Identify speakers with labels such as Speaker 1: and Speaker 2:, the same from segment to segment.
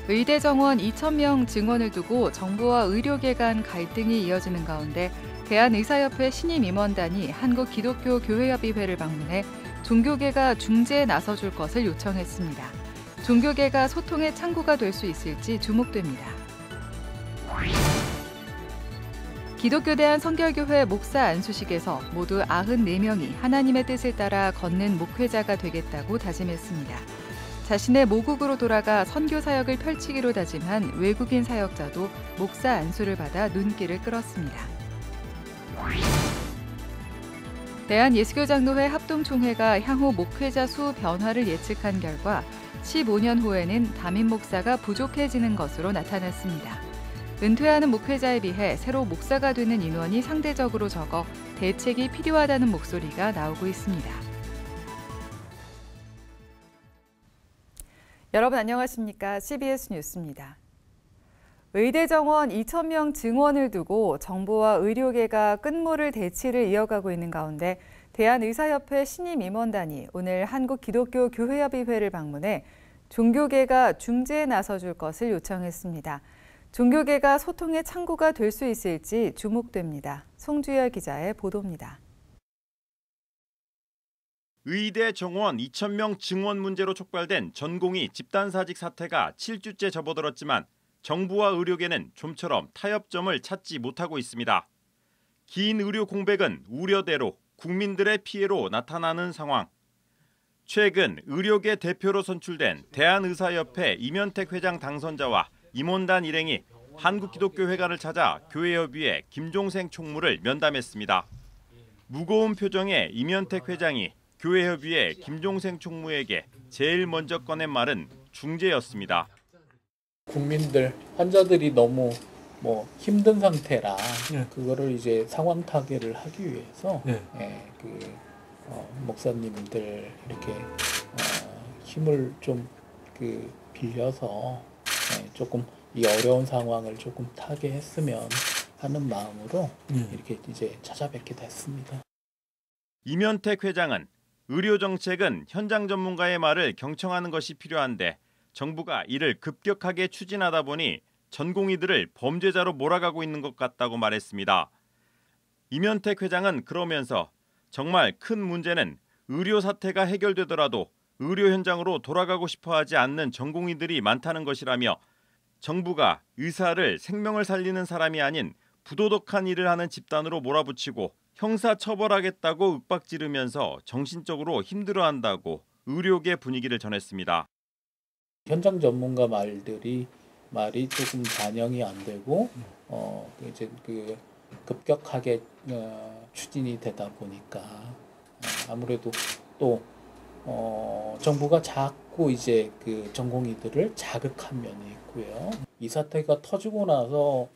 Speaker 1: 의대 정원 2,000명 증원을 두고 정부와 의료계 간 갈등이 이어지는 가운데 대한의사협회 신임 임원단이 한국기독교교회협의회를 방문해 종교계가 중재에 나서줄 것을 요청했습니다. 종교계가 소통의 창구가 될 수 있을지 주목됩니다. 기독교대한 성결교회 목사 안수식에서 모두 94명이 하나님의 뜻을 따라 걷는 목회자가 되겠다고 다짐했습니다. 자신의 모국으로 돌아가 선교 사역을 펼치기로 다짐한 외국인 사역자도 목사 안수를 받아 눈길을 끌었습니다. 대한예수교장로회 합동총회가 향후 목회자 수 변화를 예측한 결과 15년 후에는 담임 목사가 부족해지는 것으로 나타났습니다. 은퇴하는 목회자에 비해 새로 목사가 되는 인원이 상대적으로 적어 대책이 필요하다는 목소리가 나오고 있습니다. 여러분 안녕하십니까? CBS 뉴스입니다. 의대 정원 2,000명 증원을 두고 정부와 의료계가 끝모를 대치를 이어가고 있는 가운데 대한의사협회 신임 임원단이 오늘 한국기독교교회협의회를 방문해 종교계가 중재에 나서줄 것을 요청했습니다. 종교계가 소통의 창구가 될 수 있을지 주목됩니다. 송주열 기자의 보도입니다.
Speaker 2: 의대 정원 2,000명 증원 문제로 촉발된 전공의 집단사직 사태가 7주째 접어들었지만 정부와 의료계는 좀처럼 타협점을 찾지 못하고 있습니다. 긴 의료 공백은 우려대로 국민들의 피해로 나타나는 상황. 최근 의료계 대표로 선출된 대한의사협회 이면택 회장 당선자와 임원단 일행이 한국기독교회관을 찾아 교회협의회 김종생 총무를 면담했습니다. 무거운 표정의 이면택 회장이 교회협의회 김종생 총무에게 제일 먼저 꺼낸 말은 중재였습니다.
Speaker 3: 국민들, 환자들이 너무 힘든 상태라 그거를 이제 상황 타개를 하기 위해서 목사님들 이렇게 힘을 좀 빌려서 조금 이 어려운 상황을 조금 타개했으면 하는 마음으로 이렇게 이제 찾아뵙게 됐습니다.
Speaker 2: 이면택 회장은 의료 정책은 현장 전문가의 말을 경청하는 것이 필요한데 정부가 이를 급격하게 추진하다 보니 전공의들을 범죄자로 몰아가고 있는 것 같다고 말했습니다. 이면택 회장은 그러면서 정말 큰 문제는 의료 사태가 해결되더라도 의료 현장으로 돌아가고 싶어하지 않는 전공의들이 많다는 것이라며 정부가 의사를 생명을 살리는 사람이 아닌 부도덕한 일을 하는 집단으로 몰아붙이고 형사 처벌하겠다고 윽박지르면서 정신적으로 힘들어한다고 의료계 분위기를 전했습니다.
Speaker 3: 현장 전문가 말이 조금 반영이 안 되고 이제 급격하게 추진이 되다 보니까 아무래도 또 정부가 자꾸 이제 전공의들을 자극한 면이 있고요. 이 사태가 터지고 나서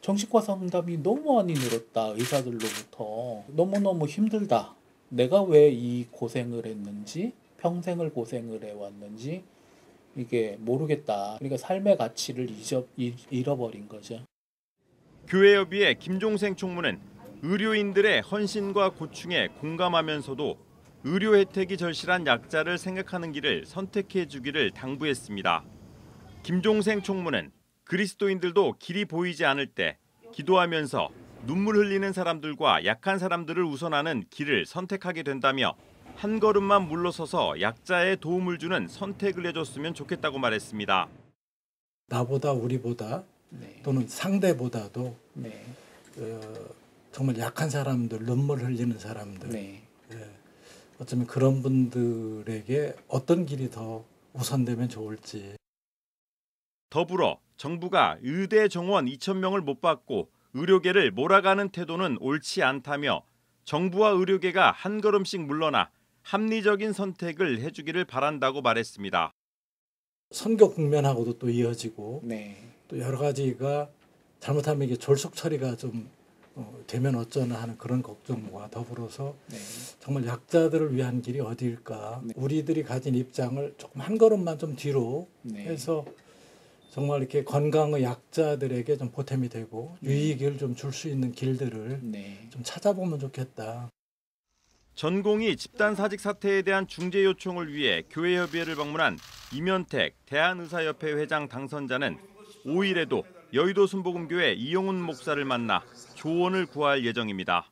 Speaker 3: 정신과 상담이 너무 많이 늘었다. 의사들로부터 너무너무 힘들다. 내가 왜 이 고생을 했는지, 평생을 고생을 해왔는지 이게 모르겠다. 그러니까 삶의 가치를 잃어버린 거죠.
Speaker 2: 교회협의회 김종생 총무는 의료인들의 헌신과 고충에 공감하면서도 의료 혜택이 절실한 약자를 생각하는 길을 선택해 주기를 당부했습니다. 김종생 총무는 그리스도인들도 길이 보이지 않을 때 기도하면서 눈물 흘리는 사람들과 약한 사람들을 우선하는 길을 선택하게 된다며 한 걸음만 물러서서 약자에 도움을 주는 선택을 해줬으면 좋겠다고 말했습니다.
Speaker 4: 나보다 우리보다 또는 상대보다도 정말 약한 사람들, 눈물 흘리는 사람들 어쩌면 그런 분들에게 어떤 길이 더 우선되면 좋을지.
Speaker 2: 더불어 정부가 의대 정원 2,000명을 못 받고 의료계를 몰아가는 태도는 옳지 않다며 정부와 의료계가 한 걸음씩 물러나 합리적인 선택을 해주기를 바란다고 말했습니다.
Speaker 4: 선거 국면하고도 또 이어지고 또 여러 가지가 잘못하면 이게 졸속 처리가 좀 되면 어쩌나 하는 그런 걱정과 더불어서 정말 약자들을 위한 길이 어디일까. 우리들이 가진 입장을 조금 한 걸음만 좀 뒤로 해서 정말 이렇게 건강의 약자들에게 좀 보탬이 되고 유익을 좀 줄 수 있는 길들을 좀 찾아보면 좋겠다.
Speaker 2: 전공의 집단 사직 사태에 대한 중재 요청을 위해 교회협의회를 방문한 이면택 대한의사협회 회장 당선자는 5일에도 여의도 순복음교회 이용훈 목사를 만나 조언을 구할 예정입니다.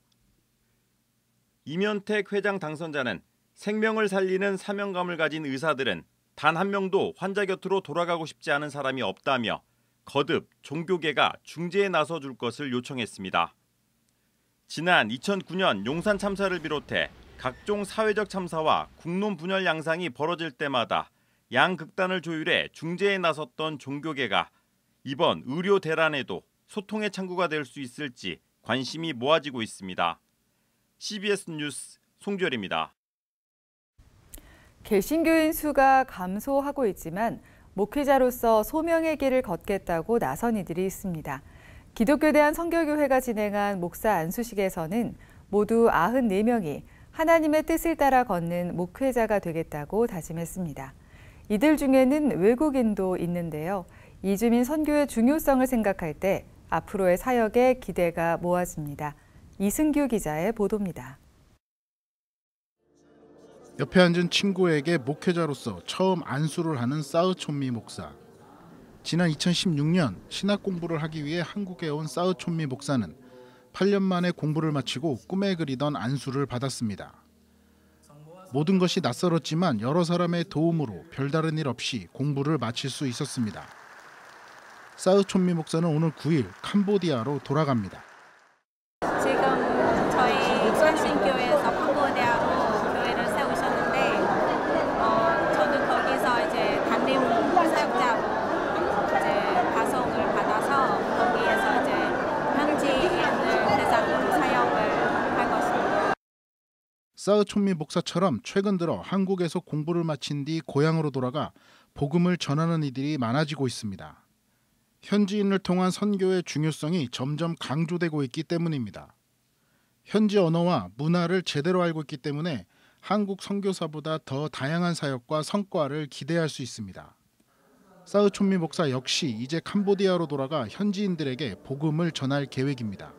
Speaker 2: 이면택 회장 당선자는 생명을 살리는 사명감을 가진 의사들은 단 한 명도 환자 곁으로 돌아가고 싶지 않은 사람이 없다며 거듭 종교계가 중재에 나서줄 것을 요청했습니다. 지난 2009년 용산 참사를 비롯해 각종 사회적 참사와 국론 분열 양상이 벌어질 때마다 양극단을 조율해 중재에 나섰던 종교계가 이번 의료 대란에도 소통의 창구가 될 수 있을지 관심이 모아지고 있습니다. CBS 뉴스 송주열입니다.
Speaker 1: 개신교인 수가 감소하고 있지만 목회자로서 소명의 길을 걷겠다고 나선 이들이 있습니다. 기독교 대한선교교회가 진행한 목사 안수식에서는 모두 94명이 하나님의 뜻을 따라 걷는 목회자가 되겠다고 다짐했습니다. 이들 중에는 외국인도 있는데요. 이주민 선교의 중요성을 생각할 때 앞으로의 사역에 기대가 모아집니다. 이승규 기자의 보도입니다.
Speaker 5: 옆에 앉은 친구에게 목회자로서 처음 안수를 하는 사으촌미 목사. 지난 2016년 신학 공부를 하기 위해 한국에 온 사으촌미 목사는 8년 만에 공부를 마치고 꿈에 그리던 안수를 받았습니다. 모든 것이 낯설었지만 여러 사람의 도움으로 별다른 일 없이 공부를 마칠 수 있었습니다. 사으촌미 목사는 오늘 9일 캄보디아로 돌아갑니다.
Speaker 6: 지금 저희 창신교회에서 캄보디아로 교회를 세우셨는데 저는 거기서 이제 담임 사역자로 이제 파송을 받아서 거기에서 이제 현지인을 대상으로 사역을 할 것입니다.
Speaker 5: 사으촌미 목사처럼 최근 들어 한국에서 공부를 마친 뒤 고향으로 돌아가 복음을 전하는 이들이 많아지고 있습니다. 현지인을 통한 선교의 중요성이 점점 강조되고 있기 때문입니다. 현지 언어와 문화를 제대로 알고 있기 때문에 한국 선교사보다 더 다양한 사역과 성과를 기대할 수 있습니다. 사으촌미 목사 역시 이제 캄보디아로 돌아가 현지인들에게 복음을 전할 계획입니다.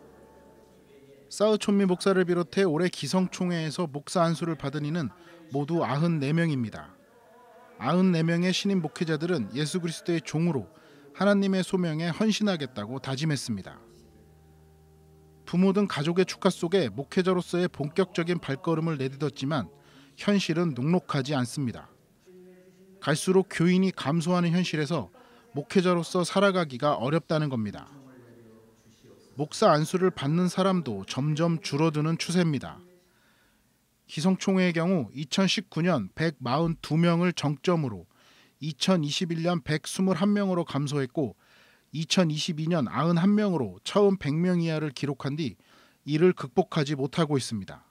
Speaker 5: 사으촌미 목사를 비롯해 올해 기성총회에서 목사 안수를 받은 이는 모두 94명입니다. 94명의 신임 목회자들은 예수 그리스도의 종으로 하나님의 소명에 헌신하겠다고 다짐했습니다. 부모 등 가족의 축하 속에 목회자로서의 본격적인 발걸음을 내딛었지만 현실은 녹록하지 않습니다. 갈수록 교인이 감소하는 현실에서 목회자로서 살아가기가 어렵다는 겁니다. 목사 안수를 받는 사람도 점점 줄어드는 추세입니다. 기성총회의 경우 2019년 142명을 정점으로 2021년 121명으로 감소했고 2022년 91명으로 처음 100명 이하를 기록한 뒤 이를 극복하지 못하고 있습니다.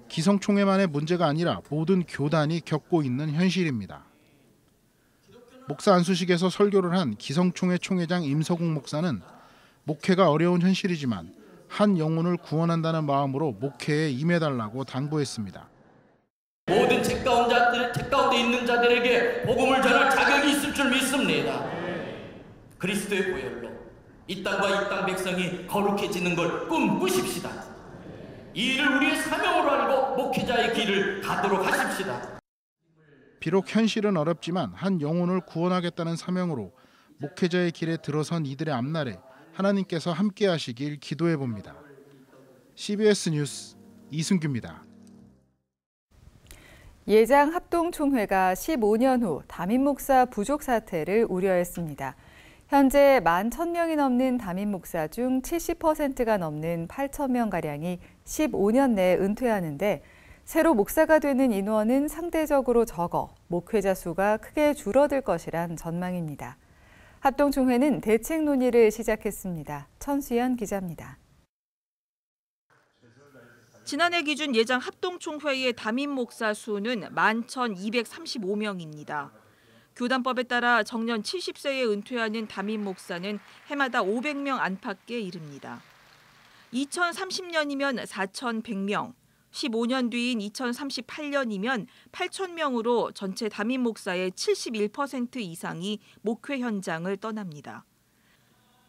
Speaker 5: 기성총회만의 문제가 아니라 모든 교단이 겪고 있는 현실입니다. 목사 안수식에서 설교를 한 기성총회 총회장 임서국 목사는 목회가 어려운 현실이지만 한 영혼을 구원한다는 마음으로 목회에 임해달라고 당부했습니다.
Speaker 7: 모든 책 가운데 있는 자들에게 복음을 전할 자격이 있을 줄 믿습니다. 그리스도의 보혈로 이 땅과 이 땅 백성이 거룩해지는 걸 꿈꾸십시다. 이 일을 우리의 사명으로 알고 목회자의 길을 가도록 하십시다.
Speaker 5: 비록 현실은 어렵지만 한 영혼을 구원하겠다는 사명으로 목회자의 길에 들어선 이들의 앞날에 하나님께서 함께 하시길 기도해 봅니다. CBS 뉴스 이승규입니다.
Speaker 1: 예장 합동총회가 15년 후 담임 목사 부족 사태를 우려했습니다. 현재 11,000명이 넘는 담임 목사 중 70%가 넘는 8,000명가량이 15년 내에 은퇴하는데 새로 목사가 되는 인원은 상대적으로 적어 목회자 수가 크게 줄어들 것이란 전망입니다. 합동총회는 대책 논의를 시작했습니다. 천수연 기자입니다.
Speaker 8: 지난해 기준 예장 합동총회의 담임 목사 수는 11,235명입니다. 교단법에 따라 정년 70세에 은퇴하는 담임 목사는 해마다 500명 안팎에 이릅니다. 2030년이면 4,100명, 15년 뒤인 2038년이면 8,000명으로 전체 담임 목사의 71% 이상이 목회 현장을 떠납니다.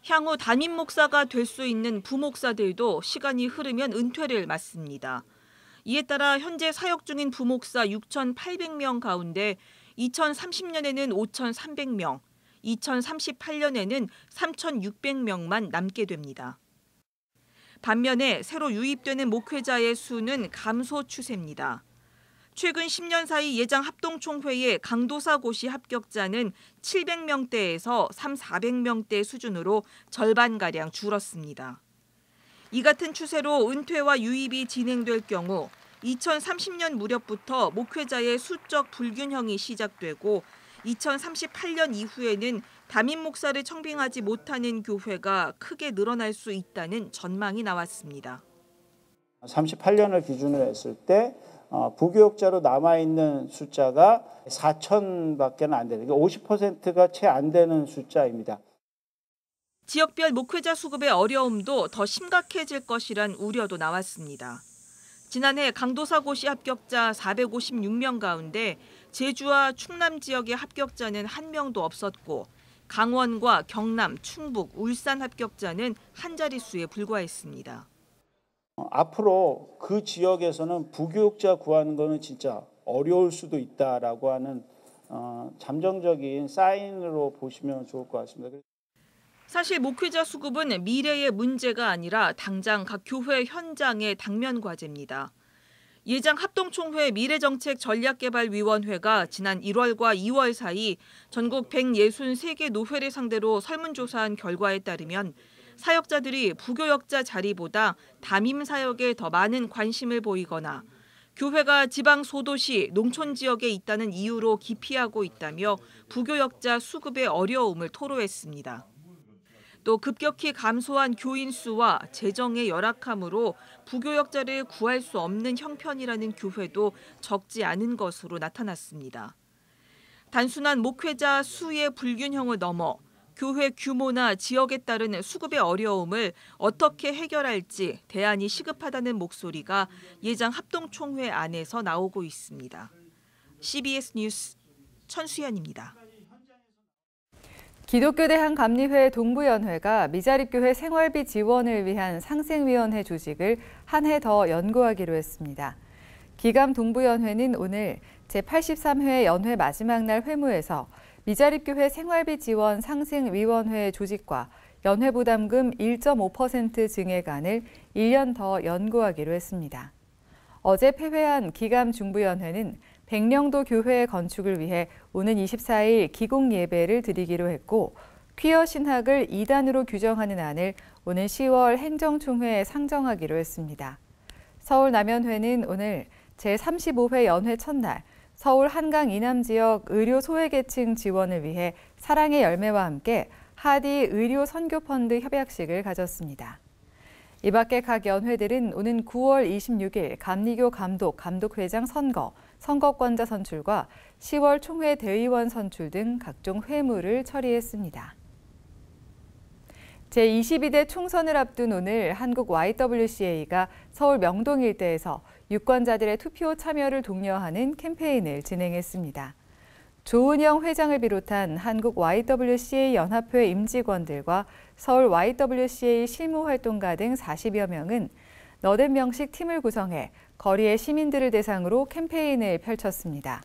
Speaker 8: 향후 담임 목사가 될 수 있는 부목사들도 시간이 흐르면 은퇴를 맞습니다. 이에 따라 현재 사역 중인 부목사 6,800명 가운데 2030년에는 5,300명, 2038년에는 3,600명만 남게 됩니다. 반면에 새로 유입되는 목회자의 수는 감소 추세입니다. 최근 10년 사이 예장 합동총회의 강도사 고시 합격자는 700명대에서 3,400명대 수준으로 절반가량 줄었습니다. 이 같은 추세로 은퇴와 유입이 진행될 경우 2030년 무렵부터 목회자의 수적 불균형이 시작되고 2038년 이후에는 담임 목사를 청빙하지 못하는 교회가 크게 늘어날 수 있다는 전망이 나왔습니다.
Speaker 9: 38년을 기준으로 했을 때 부교역자로 남아있는 숫자가 4,000밖에 안 되는, 그러니까 50%가 채 안 되는 숫자입니다.
Speaker 8: 지역별 목회자 수급의 어려움도 더 심각해질 것이란 우려도 나왔습니다. 지난해 강도사 고시 합격자 456명 가운데 제주와 충남 지역의 합격자는 1명도 없었고 강원과 경남, 충북, 울산 합격자는 한 자릿수에 불과했습니다.
Speaker 9: 앞으로 그 지역에서는 부교육자 구하는 거는 진짜 어려울 수도 있다라고 하는 잠정적인 사인으로 보시면 좋을 것 같습니다.
Speaker 8: 사실 목회자 수급은 미래의 문제가 아니라 당장 각 교회 현장의 당면 과제입니다. 예장 합동총회 미래정책전략개발위원회가 지난 1월과 2월 사이 전국 163개 노회를 상대로 설문조사한 결과에 따르면 사역자들이 부교역자 자리보다 담임 사역에 더 많은 관심을 보이거나 교회가 지방 소도시, 농촌 지역에 있다는 이유로 기피하고 있다며 부교역자 수급의 어려움을 토로했습니다. 또 급격히 감소한 교인 수와 재정의 열악함으로 부교역자를 구할 수 없는 형편이라는 교회도 적지 않은 것으로 나타났습니다. 단순한 목회자 수의 불균형을 넘어 교회 규모나 지역에 따른 수급의 어려움을 어떻게 해결할지 대안이 시급하다는 목소리가 예장 합동총회 안에서 나오고 있습니다. CBS 뉴스 천수연입니다.
Speaker 1: 기독교대 한감리회 동부연회가 미자립교회 생활비 지원을 위한 상생위원회 조직을 한 해 더 연구하기로 했습니다. 기감 동부연회는 오늘 제83회 연회 마지막 날 회무에서 미자립교회 생활비 지원 상생위원회 조직과 연회 부담금 1.5% 증액안을 1년 더 연구하기로 했습니다. 어제 폐회한 기감 중부연회는 백령도 교회 건축을 위해 오는 24일 기공 예배를 드리기로 했고 퀴어 신학을 2단으로 규정하는 안을 오는 10월 행정총회에 상정하기로 했습니다. 서울 남연회는 오늘 제35회 연회 첫날 서울 한강 이남 지역 의료 소외계층 지원을 위해 사랑의 열매와 함께 하디 의료 선교펀드 협약식을 가졌습니다. 이 밖에 각 연회들은 오는 9월 26일 감리교 감독, 감독회장 선거, 선거권자 선출과 10월 총회 대의원 선출 등 각종 회무를 처리했습니다. 제22대 총선을 앞둔 오늘 한국 YWCA가 서울 명동 일대에서 유권자들의 투표 참여를 독려하는 캠페인을 진행했습니다. 조은영 회장을 비롯한 한국 YWCA 연합회 임직원들과 서울 YWCA 실무활동가 등 40여 명은 너댓 명식 팀을 구성해 거리의 시민들을 대상으로 캠페인을 펼쳤습니다.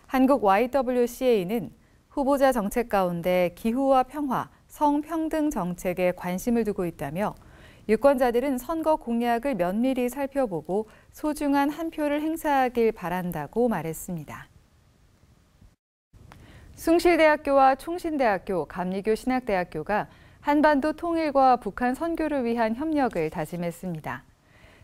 Speaker 1: 한국 YWCA는 후보자 정책 가운데 기후와 평화, 성평등 정책에 관심을 두고 있다며 유권자들은 선거 공약을 면밀히 살펴보고 소중한 한 표를 행사하길 바란다고 말했습니다. 숭실대학교와 총신대학교, 감리교 신학대학교가 한반도 통일과 북한 선교를 위한 협력을 다짐했습니다.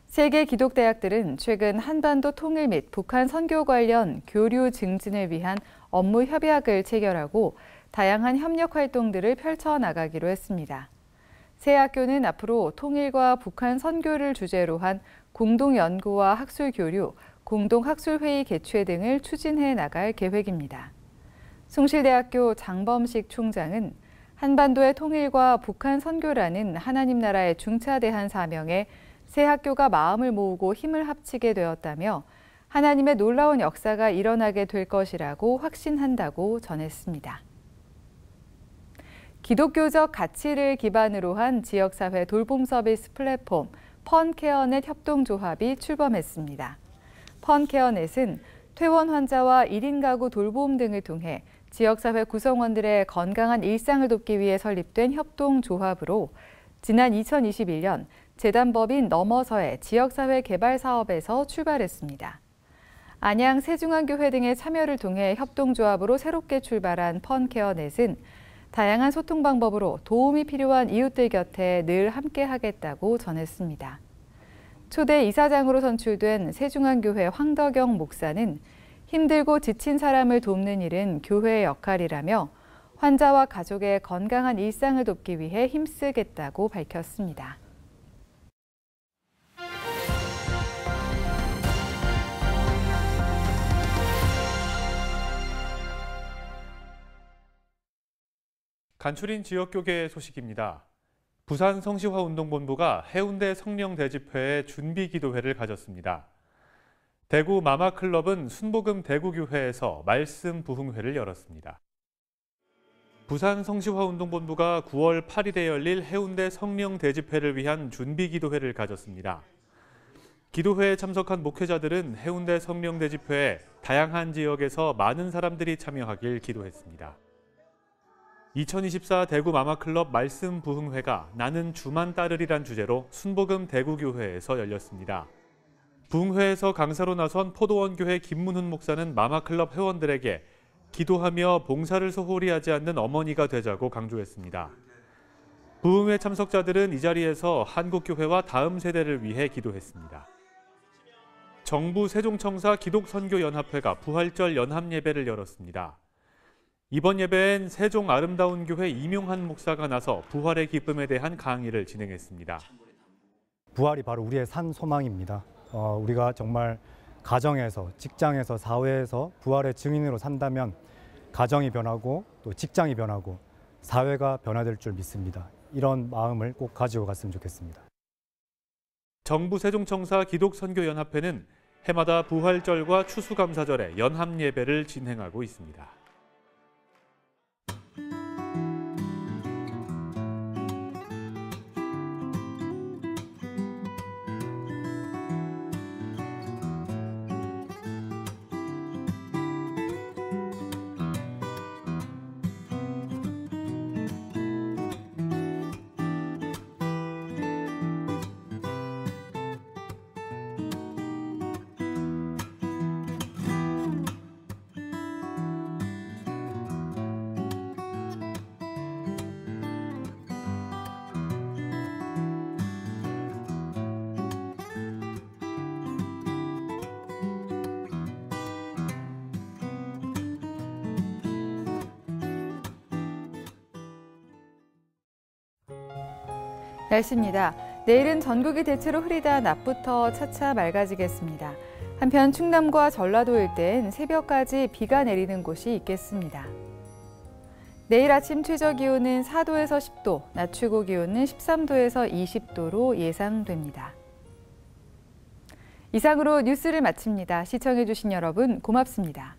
Speaker 1: 세 개 기독대학들은 최근 한반도 통일 및 북한 선교 관련 교류 증진을 위한 업무 협약을 체결하고 다양한 협력 활동들을 펼쳐나가기로 했습니다. 세 학교는 앞으로 통일과 북한 선교를 주제로 한 공동 연구와 학술 교류, 공동 학술회의 개최 등을 추진해 나갈 계획입니다. 숭실대학교 장범식 총장은 한반도의 통일과 북한 선교라는 하나님 나라의 중차대한 사명에 세 학교가 마음을 모으고 힘을 합치게 되었다며 하나님의 놀라운 역사가 일어나게 될 것이라고 확신한다고 전했습니다. 기독교적 가치를 기반으로 한 지역사회 돌봄 서비스 플랫폼 펀케어넷 협동조합이 출범했습니다. 펀케어넷은 퇴원 환자와 1인 가구 돌보움 등을 통해 지역사회 구성원들의 건강한 일상을 돕기 위해 설립된 협동조합으로 지난 2021년 재단법인 넘어서의 지역사회 개발 사업에서 출발했습니다. 안양 세중앙교회 등의 참여를 통해 협동조합으로 새롭게 출발한 펀케어넷은 다양한 소통 방법으로 도움이 필요한 이웃들 곁에 늘 함께하겠다고 전했습니다. 초대 이사장으로 선출된 세중앙교회 황덕영 목사는 힘들고 지친 사람을 돕는 일은 교회의 역할이라며 환자와 가족의 건강한 일상을 돕기 위해 힘쓰겠다고 밝혔습니다.
Speaker 10: 간추린 지역교계 소식입니다. 부산 성시화운동본부가 해운대 성령대집회의 준비기도회를 가졌습니다. 대구 마마클럽은 순복음 대구교회에서 말씀 부흥회를 열었습니다. 부산 성시화운동본부가 9월 8일에 열릴 해운대 성령대집회를 위한 준비기도회를 가졌습니다. 기도회에 참석한 목회자들은 해운대 성령대집회에 다양한 지역에서 많은 사람들이 참여하길 기도했습니다. 2024 대구 마마클럽 말씀 부흥회가 나는 주만 따르리란 주제로 순복음 대구교회에서 열렸습니다. 부흥회에서 강사로 나선 포도원교회 김문훈 목사는 마마클럽 회원들에게 기도하며 봉사를 소홀히 하지 않는 어머니가 되자고 강조했습니다. 부흥회 참석자들은 이 자리에서 한국교회와 다음 세대를 위해 기도했습니다. 정부 세종청사 기독선교연합회가 부활절 연합예배를 열었습니다. 이번 예배엔 세종 아름다운 교회 이명한 목사가 나서 부활의 기쁨에 대한 강의를 진행했습니다.
Speaker 11: 부활이 바로 우리의 산 소망입니다. 우리가 정말 가정에서, 직장에서, 사회에서 부활의 증인으로 산다면 가정이 변하고 또 직장이 변하고 사회가 변화될 줄 믿습니다. 이런 마음을 꼭 가지고 갔으면 좋겠습니다.
Speaker 10: 정부 세종청사 기독선교연합회는 해마다 부활절과 추수감사절에 연합예배를 진행하고 있습니다.
Speaker 1: 날씨입니다. 내일은 전국이 대체로 흐리다 낮부터 차차 맑아지겠습니다. 한편 충남과 전라도 일대엔 새벽까지 비가 내리는 곳이 있겠습니다. 내일 아침 최저기온은 4도에서 10도, 낮 최고기온은 13도에서 20도로 예상됩니다. 이상으로 뉴스를 마칩니다. 시청해주신 여러분 고맙습니다.